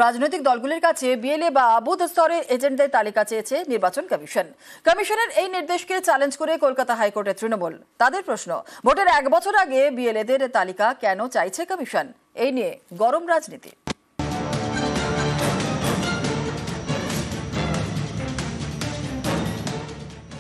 রাজনৈতিক দলগুলির কাছে বিএলএ বা বুথ স্তরে এজেন্টদের তালিকা চেয়েছে নির্বাচন কমিশন। কমিশনের এই নির্দেশকে চ্যালেঞ্জ করে কলকাতা হাইকোর্টের তৃণমূল। তাদের প্রশ্ন, ভোটের 1 বছর আগে বিএলএদের তালিকা কেন চাইছে কমিশন? এই নিয়ে গরম রাজনীতি।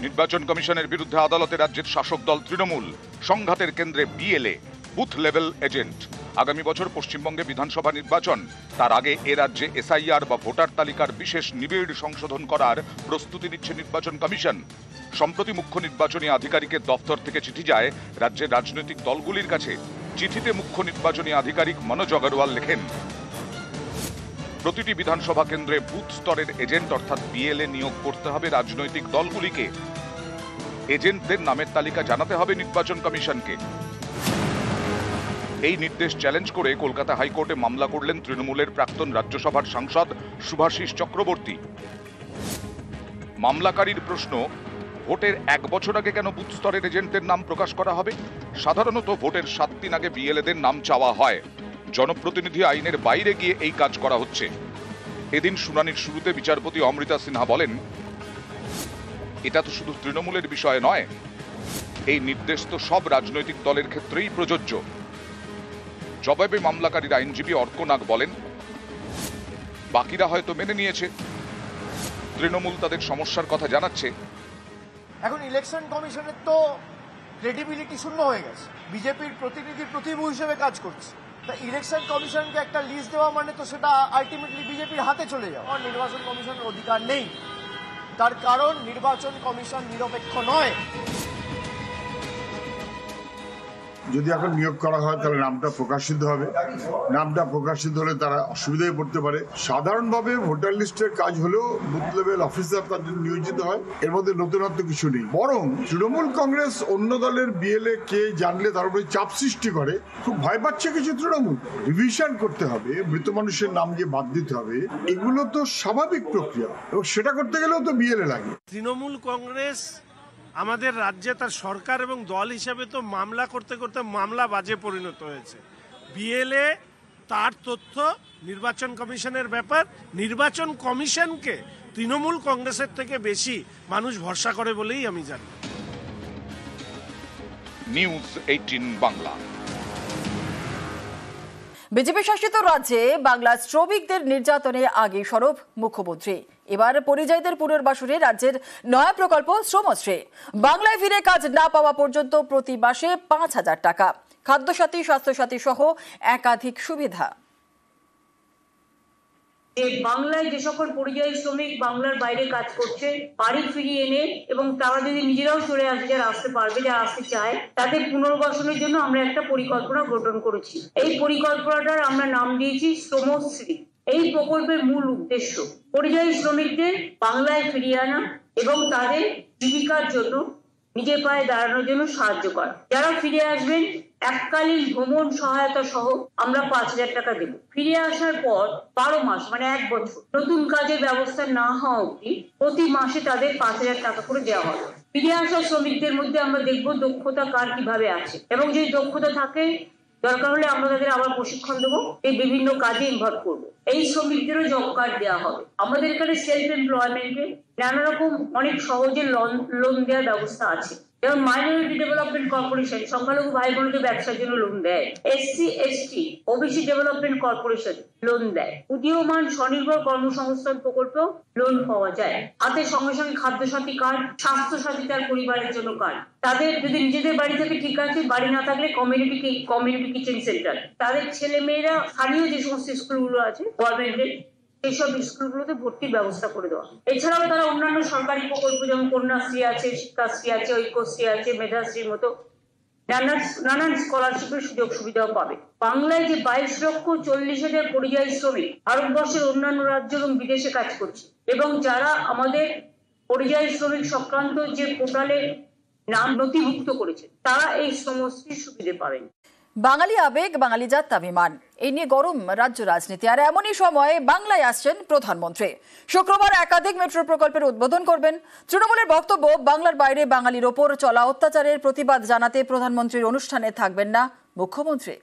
নির্বাচন কমিশনের বিরুদ্ধে আদালতে রাজ্যের শাসক দল তৃণমূল। সংঘাতের কেন্দ্রে বিএলএ, বুথ লেভেল এজেন্ট। আগামী বছর পশ্চিমবঙ্গে বিধানসভা নির্বাচন, তার আগে এ রাজ্যে এসআইআর বা ভোটার তালিকার বিশেষ নিবিড় সংশোধন করার প্রস্তুতি নিচ্ছে নির্বাচন কমিশন। সম্প্রতি মুখ্য নির্বাচনী আধিকারিকের দপ্তর থেকে চিঠি যায় রাজ্যের রাজনৈতিক দলগুলির কাছে। চিঠিতে মুখ্য নির্বাচনী আধিকারিক মনোজ আগরওয়াল লেখেন, প্রতিটি বিধানসভা কেন্দ্রে বুথ স্তরের এজেন্ট অর্থাৎ বিএলএ নিয়োগ করতে হবে রাজনৈতিক দলগুলিকে। এজেন্টদের নামের তালিকা জানাতে হবে নির্বাচন কমিশনকে। এই নির্দেশ চ্যালেঞ্জ করে কলকাতা হাইকোর্টে মামলা করলেন তৃণমূলের প্রাক্তন রাজ্যসভার সাংসদ শুভাশিস চক্রবর্তী। মামলাকারীর প্রশ্ন, ভোটের 1 বছর আগে কেন বুথ স্তরের এজেন্টদের নাম প্রকাশ করা হবে? সাধারণত ভোটের 7 দিন আগে বিএলএদের নাম চাওয়া হয়। জনপ্রতিনিধি আইনের বাইরে গিয়ে এই কাজ করা হচ্ছে। এদিন শুনানির শুরুতে বিচারপতি অমৃতা সিনহা বলেন, এটা তো শুধু তৃণমূলের বিষয় নয়, এই নির্দেশ তো সব রাজনৈতিক দলের ক্ষেত্রেই প্রযোজ্য। জবাবে মামলাকারীর আইনজীবী অর্ক নাগ বলেন, বাকিরা হয়তো মেনে নিয়েছে, তৃণমূল তাদের সমস্যার কথা জানাচ্ছে। এখন ইলেকশন কমিশনের তো ক্রেডিবিলিটি শূন্য হয়ে গেছে, বিজেপির প্রতিনিধির প্রতিভূ হিসেবে কাজ করছে। তা ইলেকশন কমিশনকে একটা লিস্ট দেওয়া মানে তো সেটা আলটিমেটলি বিজেপির হাতে চলে যাওয়া। নির্বাচন কমিশনের অধিকার নেই, তার কারণ নির্বাচন কমিশন নিরপেক্ষ নয়। যদি এখন নিয়োগ করা হয় তাহলে নামটা প্রকাশিত হবে, নামটা প্রকাশিত হলে তারা অসুবিধায় পড়তে পারে। সাধারণভাবে ভোটার লিস্টের কাজ হলেও বুথ লেভেল অফিসার তাদের নিয়োজিত হয়, এর মধ্যে নতুনত্ব কিছু নেই। বরং তৃণমূল কংগ্রেস অন্য দলের বিএলএ কে জানলে তার উপরে চাপ সৃষ্টি করে, খুব ভয় পাচ্ছে কিছু তৃণমূল। রিভিশন করতে হবে, মৃত মানুষের নাম যে বাদ দিতে হবে, এগুলো তো স্বাভাবিক প্রক্রিয়া, এবং সেটা করতে গেলেও তো বিএলএ লাগে। তৃণমূল কংগ্রেস আমাদের রাজ্যে তার সরকার এবং দল হিসেবে তো মামলা করতে করতে মামলা বাজে পরিণত হয়েছে। বিএলএ তার তথ্য নির্বাচন কমিশনের ব্যাপার। নির্বাচন কমিশনকে তৃণমূল কংগ্রেসের থেকে বেশি মানুষ ভরসা করে বলেই আমি জানি। নিউজ 18 বাংলা। বিজেপি শাসিত রাজ্যে বাংলার শ্রমিকদের নির্যাতনে আগে সরব মুখ্যমন্ত্রী। এবার পরিযায়ীদের পুনর্বাসনে রাজ্যের নয়া প্রকল্প শ্রমশ্রী। বাংলায় ফিরে কাজ না পাওয়া পর্যন্ত প্রতি মাসে 5,000 টাকা, খাদ্যসাথী, স্বাস্থ্যসাথী সহ একাধিক সুবিধা। বাংলায় যে সকল পরিযায়ী শ্রমিক বাংলার বাইরে কাজ করছে, বাড়ি ফিরিয়ে এনে এবং তারা যদি নিজেরাও চলে আসে, যারা আসতে পারবে, যারা আসতে চায়, তাদের পুনর্বাসনের জন্য আমরা একটা পরিকল্পনা গঠন করেছি। এই পরিকল্পনাটার আমরা নাম দিয়েছি শ্রমশ্রী। এই প্রকল্পের মূল উদ্দেশ্য পরিযায়ী শ্রমিকদের বাংলায় ফিরিয়ে আনা এবং তাদের জীবিকার জন্য, নিজের পায়ে দাঁড়ানোর জন্য সাহায্য করা। যারা ফিরে আসবেন এককালীন ভ্রমণ সহায়তা সহ আমরা 5,000 টাকা দেব। ফিরে আসার পর 12 মাস মানে 1 বছর নতুন কাজের ব্যবস্থা না হওয়া অবধি প্রতি মাসে তাদের 5,000 টাকা করে দেওয়া হবে। ফিরে আসা শ্রমিকদের মধ্যে আমরা দেখব দক্ষতা কার কিভাবে আছে, এবং যদি দক্ষতা থাকে দরকার হলে আমরা তাদের আবার প্রশিক্ষণ দেবো, এই বিভিন্ন কাজে ইনভলভ করবো। এই শ্রমিকদেরও জব কার্ড দেওয়া হবে। আমাদের এখানে সেলফ এমপ্লয়মেন্টে নানা রকম অনেক সহজে লোন দেওয়ার ব্যবস্থা আছে, যেমন মাইনরিটি ডেভেলপমেন্ট কর্পোরেশন সংখ্যালঘু ভাই বোনকে ব্যবসার জন্য লোন দেয়, SC ST OBC development corporation loan দেয়, উদীয়মান স্বনির্ভর কর্মসংস্থান প্রকল্প লোন পাওয়া যায়। হাতে সঙ্গে সঙ্গে খাদ্যসাথী কার্ড, স্বাস্থ্যসাথী তার পরিবারের জন্য কার্ড। তাদের যদি নিজেদের বাড়ি থেকে ঠিক আছে, বাড়ি না থাকলে কমিউনিটি কিচেন সেন্টার। তাদের ছেলে মেয়েরা স্থানীয় যে সমস্ত স্কুলগুলো আছে গভর্নমেন্টের, এইসব স্কুলগুলোতে ভর্তির ব্যবস্থা করে দেওয়া। এছাড়াও তারা অন্যান্য সরকারি প্রকল্প যেমন কন্যাশ্রী আছে, শিক্ষাশ্রী আছে, ঐক্যশ্রী আছে, মেধাশ্রীর মতো নানান স্কলারশিপের সুযোগ সুবিধাও পাবে। বাংলায় যে 22,40,000 পরিযায়ী শ্রমিক ভারতবর্ষের অন্যান্য রাজ্য এবং বিদেশে কাজ করছে, এবং যারা আমাদের পরিযায়ী শ্রমিক সংক্রান্ত যে পোর্টালে নাম নথিভুক্ত করেছে, তারা এই সমস্ত সুবিধা পাবেন। বাঙালি আবেগ, বাঙালি জাত্যাভিমান, এই নিয়ে গরম রাজ্য রাজনীতি। আর এমনই সময় বাংলায় আসছেন প্রধানমন্ত্রী। শুক্রবার একাধিক মেট্রো প্রকল্পের উদ্বোধন করবেন। তৃণমূলের বক্তব্য, বাংলার বাইরে বাঙালির ওপর চলা অত্যাচারের প্রতিবাদ জানাতে প্রধানমন্ত্রীর অনুষ্ঠানে থাকবেন না মুখ্যমন্ত্রী।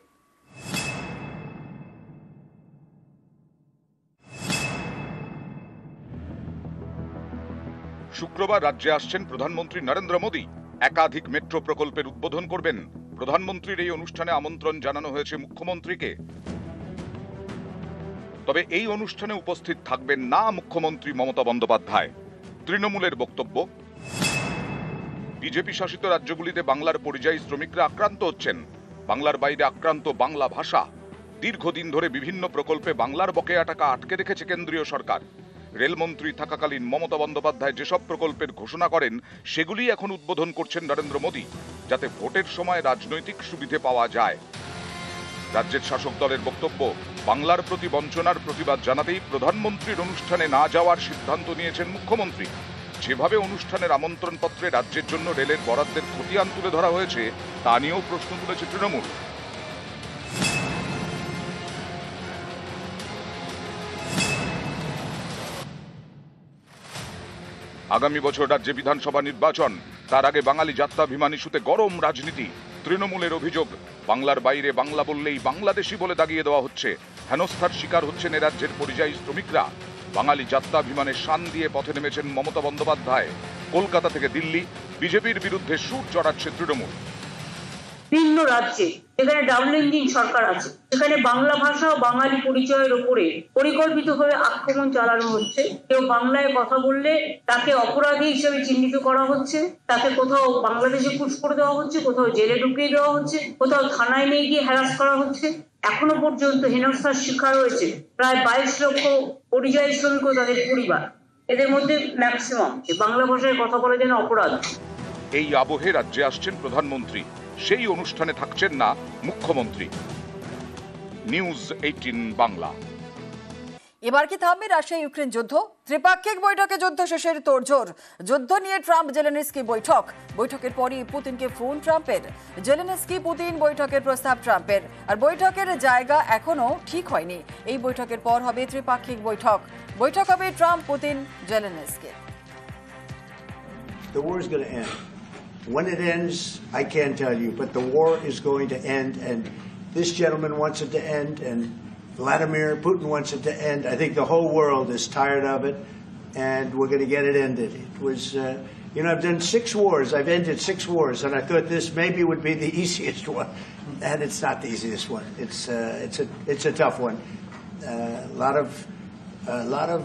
শুক্রবার রাজ্যে আসছেন প্রধানমন্ত্রী নরেন্দ্র মোদী। একাধিক মেট্রো প্রকল্পের উদ্বোধন করবেন। প্রধানমন্ত্রীর এই অনুষ্ঠানে আমন্ত্রণ জানানো হয়েছে মুখ্যমন্ত্রীকে। তবে এই অনুষ্ঠানে উপস্থিত থাকবেন না মুখ্যমন্ত্রী মমতা বন্দ্যোপাধ্যায়। তৃণমূলের বক্তব্য, বিজেপি শাসিত রাজ্যগুলিতে বাংলার পরিযায়ী শ্রমিকরা আক্রান্ত হচ্ছেন। বাংলার বাইরে আক্রান্ত বাংলা ভাষা। দীর্ঘদিন ধরে বিভিন্ন প্রকল্পে বাংলার বকেয়া টাকা আটকে রেখেছে কেন্দ্রীয় সরকার। রেলমন্ত্রী থাকাকালীন মমতা বন্দ্যোপাধ্যায় যেসব প্রকল্পের ঘোষণা করেন সেগুলি এখন উদ্বোধন করছেন নরেন্দ্র মোদী, যাতে ভোটের সময় রাজনৈতিক সুবিধে পাওয়া যায়। রাজ্যের শাসক দলের বক্তব্য, বাংলার প্রতি বঞ্চনার প্রতিবাদ জানাতেই প্রধানমন্ত্রীর অনুষ্ঠানে না যাওয়ার সিদ্ধান্ত নিয়েছেন মুখ্যমন্ত্রী। যেভাবে অনুষ্ঠানের আমন্ত্রণপত্রে রাজ্যের জন্য রেলের বরাদ্দের খতিয়ান তুলে ধরা হয়েছে তা নিয়েও প্রশ্ন তুলেছে তৃণমূল। আগামী বছর রাজ্যে বিধানসভা নির্বাচন, তার আগে বাঙালি যাত্রাভিমান ইস্যুতে গরম রাজনীতি। তৃণমূলের অভিযোগ, বাংলার বাইরে বাংলা বললেই বাংলাদেশি বলে দাগিয়ে দেওয়া হচ্ছে। হেনস্থার শিকার হচ্ছেন রাজ্যের পরিযায়ী শ্রমিকরা। বাঙালি যাত্রাভিমানের শান দিয়ে পথে নেমেছেন মমতা বন্দ্যোপাধ্যায়। কলকাতা থেকে দিল্লি, বিজেপির বিরুদ্ধে সুর চড়াচ্ছে তৃণমূল। ভিন্ন রাজ্যে যেখানে ডাবল ইঞ্জিন সরকার আছে, সেখানে বাংলা ভাষা ও বাঙালি পরিচয়ের উপরে পরিকল্পিতভাবে আক্রমণ চালানো হচ্ছে। কেউ বাংলায় কথা বললে তাকে অপরাধী হিসেবে চিহ্নিত করা হচ্ছে, তাকে কোথাও বাংলাদেশে পুশ করে দেওয়া হচ্ছে, কোথাও জেলে ঢুকিয়ে দেওয়া হচ্ছে, কোথাও থানায় নিয়ে গিয়ে হ্যারাস করা হচ্ছে। এখনো পর্যন্ত হেনস্থার শিকার হয়েছে প্রায় 22 লক্ষ পরিযায়ী শ্রমিক ও তাদের পরিবার। এদের মধ্যে ম্যাক্সিমাম বাংলা ভাষায় কথা বলা যেন অপরাধ। এই আবহে রাজ্যে আসছেন প্রধানমন্ত্রী, সেই অনুষ্ঠানে থাকছেন না মুখ্যমন্ত্রী। নিউজ 18 বাংলা। এবার কি থামবে রাশিয়া ইউক্রেন যুদ্ধ? ত্রিপাক্ষিক বৈঠকে যুদ্ধ শেষের তোড়জোড়। যুদ্ধ নিয়ে ট্রাম্প জেলেনস্কি বৈঠক। বৈঠকের পরই পুতিনকে ফোন ট্রাম্পের। জেলেনস্কি পুতিন বৈঠকের প্রস্তাব ট্রাম্পের। আর বৈঠকের জায়গা এখনো ঠিক হয়নি। এই বৈঠকের পর হবে ত্রিপাক্ষিক বৈঠক। বৈঠক হবে Trump, Putin, Zelensky. The war is going to end. When it ends, I can't tell you, but the war is going to end, and this gentleman wants it to end, and Vladimir Putin wants it to end. I think the whole world is tired of it, and we're going to get it ended. It was, I've done 6 wars. I've ended 6 wars, and I thought this maybe would be the easiest one, and it's not the easiest one. It's a tough one. A lot of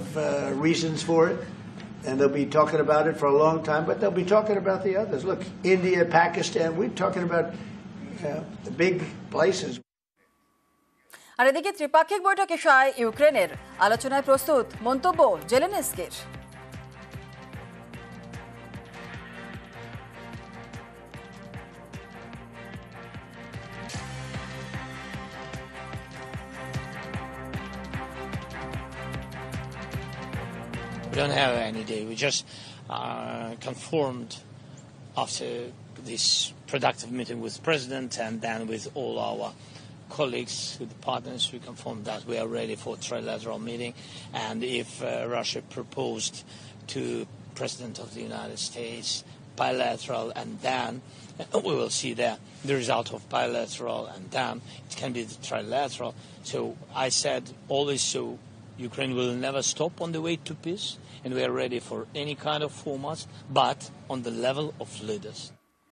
reasons for it. And they'll be talking about it for a long time, but they'll be talking about the others. Look, India, Pakistan, we're talking about the big places. আর এদিকে ত্রিপাক্ষিক বৈঠকে সায় ইউক্রেনের, আলোচনায় প্রস্তুত মন্তব্য জেলেনস্কির। We don't have any day. We just conformed after this productive meeting with the President and then with all our colleagues, with the partners, we confirmed that we are ready for a trilateral meeting. And if Russia proposed to President of the United States bilateral, and then we will see the result of bilateral, and then it can be the trilateral. So I said always, so Ukraine will never stop on the way to peace, and we are ready for any kind of formats, but on the level of leaders.